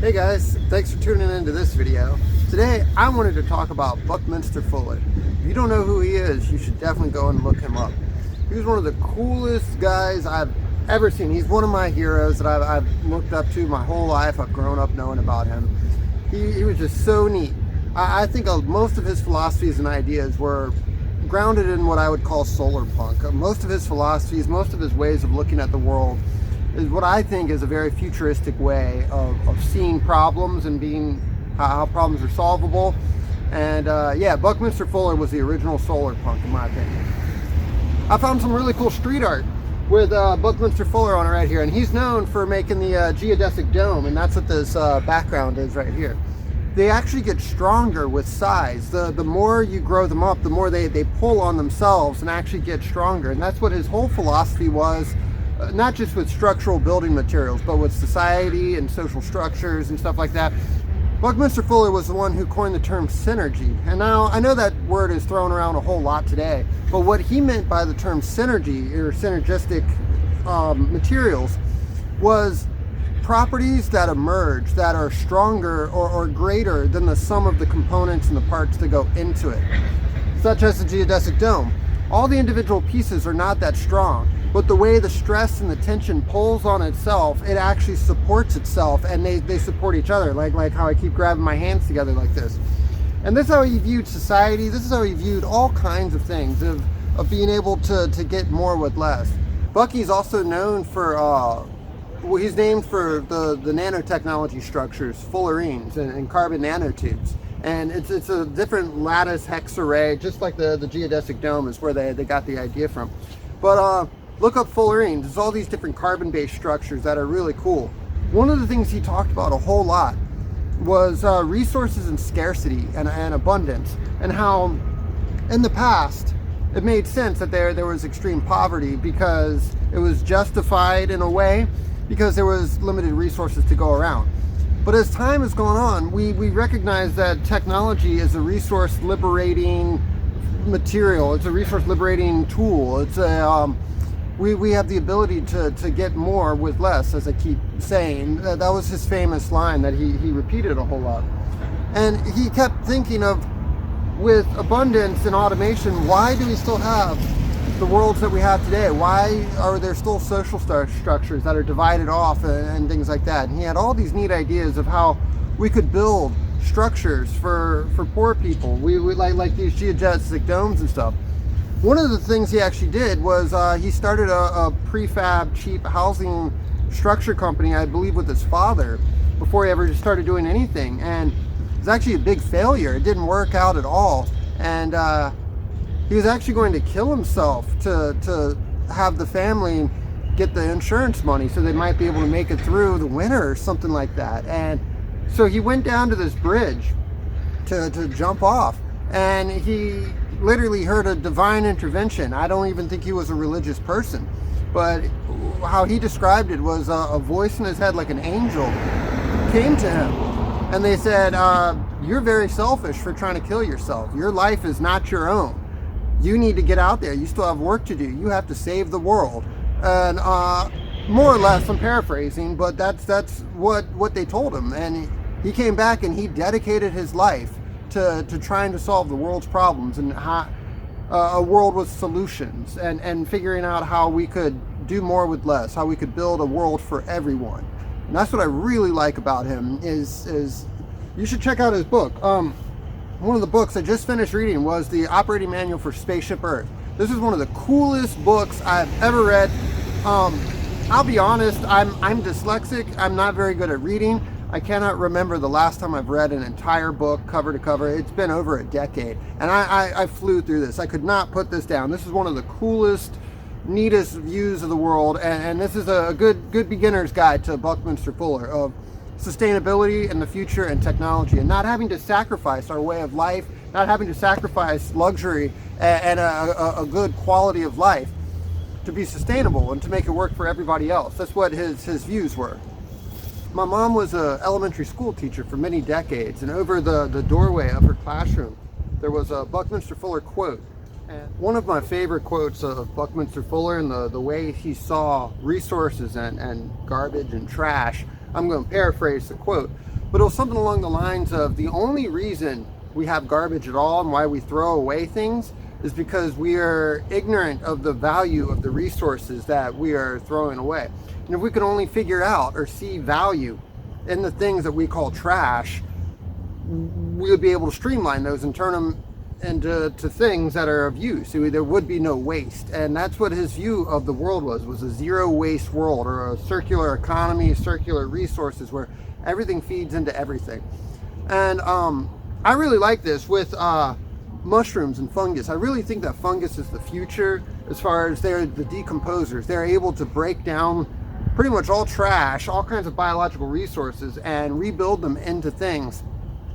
Hey guys, thanks for tuning into this video. Today I wanted to talk about Buckminster Fuller. If you don't know who he is, you should definitely go and look him up. He was one of the coolest guys I've ever seen. He's one of my heroes that I've looked up to my whole life. I've grown up knowing about him. He was just so neat. I think most of his philosophies and ideas were grounded in what I would call Solarpunk. Most of his philosophies, most of his ways of looking at the world is what I think is a very futuristic way of seeing problems and being how problems are solvable. And yeah, Buckminster Fuller was the original Solarpunk in my opinion. I found some really cool street art with Buckminster Fuller on it right here, and he's known for making the geodesic dome, and that's what this background is right here. They actually get stronger with size. The more you grow them up, the more they pull on themselves and actually get stronger. And that's what his whole philosophy was, not just with structural building materials, but with society and social structures and stuff like that. Buckminster Fuller was the one who coined the term synergy. And now I know that word is thrown around a whole lot today, but what he meant by the term synergy or synergistic materials was properties that emerge that are stronger or greater than the sum of the components and the parts that go into it, such as the geodesic dome. All the individual pieces are not that strong, but the way the stress and the tension pulls on itself, it actually supports itself, and they support each other, like how I keep grabbing my hands together like this. And this is how he viewed society. This is how he viewed all kinds of things, of being able to get more with less. Bucky's also known for well, he's named for the nanotechnology structures, fullerenes and carbon nanotubes. And it's a different lattice hex array, just like the geodesic dome is where they got the idea from. But look up fullerenes. There's all these different carbon-based structures that are really cool. One of the things he talked about a whole lot was resources and scarcity and abundance, and how in the past it made sense that there was extreme poverty because it was justified in a way because there was limited resources to go around. But as time has gone on, we recognize that technology is a resource liberating material. It's a resource liberating tool. It's a we have the ability to get more with less, as I keep saying. That was his famous line that he repeated a whole lot. And he kept thinking of, with abundance and automation, why do we still have the worlds that we have today? Why are there still social structures that are divided off and things like that? And he had all these neat ideas of how we could build structures for poor people. We like these geodesic domes and stuff. One of the things he actually did was he started a prefab cheap housing structure company, I believe with his father, before he ever started doing anything. And it was actually a big failure. It didn't work out at all. And he was actually going to kill himself to have the family get the insurance money so they might be able to make it through the winter or something like that. And so he went down to this bridge to jump off, and he literally heard a divine intervention. I don't even think he was a religious person, but how he described it was a voice in his head, like an angel, came to him, and they said, you're very selfish for trying to kill yourself. Your life is not your own. You need to get out there. You still have work to do. You have to save the world. And more or less, I'm paraphrasing, but that's what they told him. And he came back and he dedicated his life to trying to solve the world's problems and a world with solutions and figuring out how we could do more with less, how we could build a world for everyone. And that's what I really like about him is you should check out his book. One of the books I just finished reading was the Operating Manual for Spaceship Earth. This is one of the coolest books I've ever read. I'll be honest, I'm dyslexic. I'm not very good at reading. I cannot remember the last time I've read an entire book cover to cover. It's been over a decade, and I flew through this. I could not put this down. This is one of the coolest, neatest views of the world, and this is a good beginner's guide to Buckminster Fuller of sustainability and the future and technology, and not having to sacrifice our way of life, not having to sacrifice luxury and a good quality of life to be sustainable and to make it work for everybody else. That's what his views were. My mom was an elementary school teacher for many decades, and over the doorway of her classroom there was a Buckminster Fuller quote. And one of my favorite quotes of Buckminster Fuller and the way he saw resources and garbage and trash, I'm going to paraphrase the quote, but it was something along the lines of the only reason we have garbage at all and why we throw away things is because we are ignorant of the value of the resources that we are throwing away. And if we could only figure out or see value in the things that we call trash, we would be able to streamline those and turn them into things that are of use. So there would be no waste. And that's what his view of the world was a zero waste world, or a circular economy, circular resources where everything feeds into everything. And I really like this with mushrooms and fungus. I really think that fungus is the future as far as they're the decomposers. They're able to break down pretty much all trash, all kinds of biological resources, and rebuild them into things.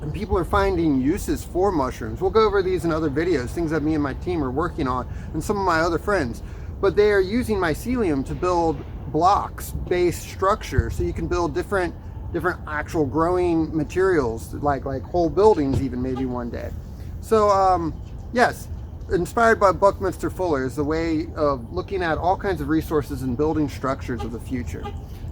And people are finding uses for mushrooms. We'll go over these in other videos, things that me and my team are working on, and some of my other friends. But they are using mycelium to build blocks-based structures, so you can build different actual growing materials, like whole buildings even maybe one day. So yes, inspired by Buckminster Fuller is the way of looking at all kinds of resources and building structures of the future.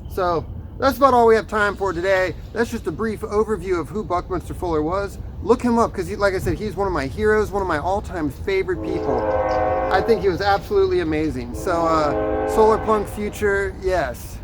So that's about all we have time for today. That's just a brief overview of who Buckminster Fuller was. Look him up because, like I said, he's one of my heroes, one of my all-time favorite people. I think he was absolutely amazing. So Solarpunk future, yes.